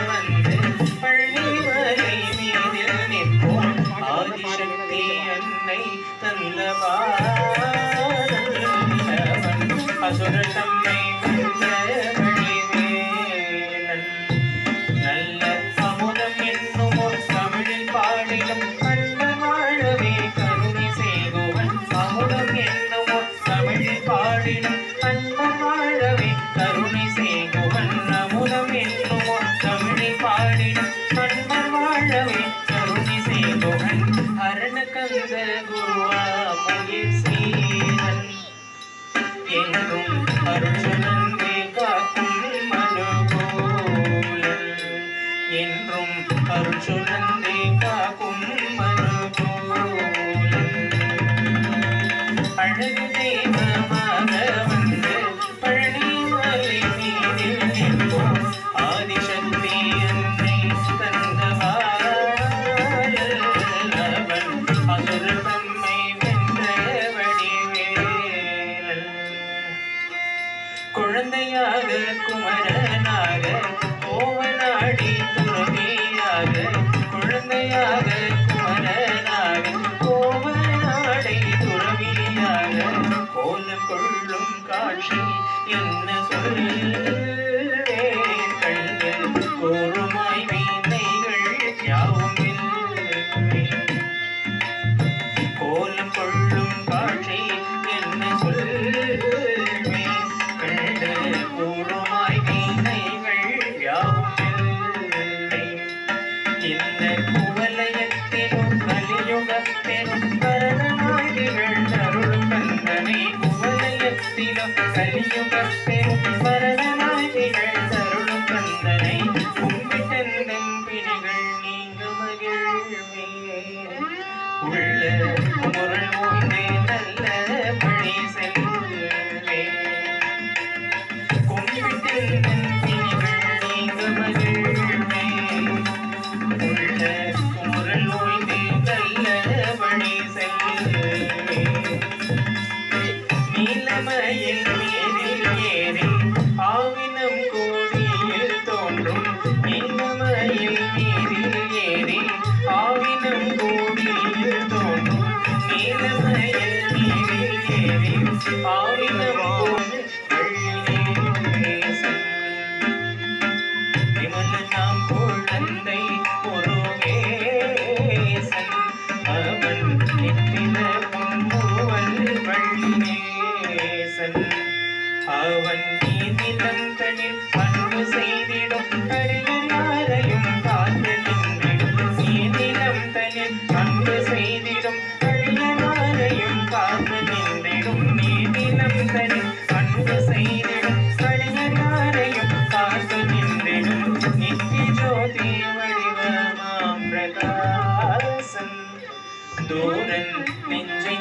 வந்து பள்ளிமலை மீதில் நிற்போம் ஆதிசக்தி அன்னை தந்த அசுர தம்மை வந்த வடிவேலன் நல்ல அமுதம் என்னும் ஒரு தமிழில் பாடிடும் அன்பர் வாழவே கருணை செய்குவன் அமுதம் என்னும் ஒரு தமிழில் பாடிடும் அன்பர் வாழவே கருணை செய்குவன் அமுதம் என்னும் ஒரு தமிழில் பாடிடும் அன்பர் வாழவே கருணை செய்குவன் அரண கந்த குருவா மகிழ் சீரன் என்றும் அருள்சுரந்தே காக்கும் மனுகோலன் என்றும் அருள்சுரந்தே காக்கும் மனுகோலன் அழகு தெய்வமாக வந்து பழனிமலை மீதில் நிற்போம் ஆதிசக்தி அன்னை தந்தவாளன் அசுர தம்மை வென்ற வடிவேலன் குழந்தையாக குமரனாக கோவனாடி துறவியாக குழந்தையாக குமரனாக கோவனாடை துறவியாக கோலம் கொள்ளும் காட்சி என்ன சொல்வேன் கண்கள் கோருமாய் வீணைகள் யாவும் இல்லை கோலம் கொள்ளும் காட்சி என்ன சொல்வேன் கண்கள் கூடுமாய் வீணைகள் யாவும் இல்லை இந்த குவலயத்திலும் கலியுகத்திலும் வரதனாய் திகழ்ந்தருளும் கந்தனை குவலயத்திலும் கலியுகத்திலும் வரதனாய் திகழ்ந்தருளும் கந்தனை கும்பிட்டெந்தன் பிணிகள் நீங்க மகிழ்வே உள்ள முரள் ஓய்ந்தே நல்ல வழி செல்வே கும்பிட்டெந்தன் பிணிகள் நீங்க மகிழ்வே உள்ள முரள் ஓய்ந்தே நல்ல வழி செல்வே நீலமயில் மீதில் ஏறி ஆவினம் கோடியில் தோன்றும் நீலமயில் மீதில் ஏறி ஆவினம் கோடியில் தோன்றும் நீலமயில் மீதில் ஏறி ஆவினம் கோடி விமலனாம் குழந்தை முருகேசன் அவன் நித்தில பொன்முவல் வள்ளினேசன் அவன் நீதிலம் தனில் அன்பு செய்திடும் அடியாரையும் காத்து நின்றிடும் நீதிலம் தனில் அன்பு செய்திடும் அடியாரையும் காத்து நின்றிடும் நீதிலம் தனில் அன்பு செய்திடும் அடியாரையும் காத்து நின்றிடும் நித்திய ஜோதி வடிவமாம் பிரகாசன் தூரன் நெஞ்சை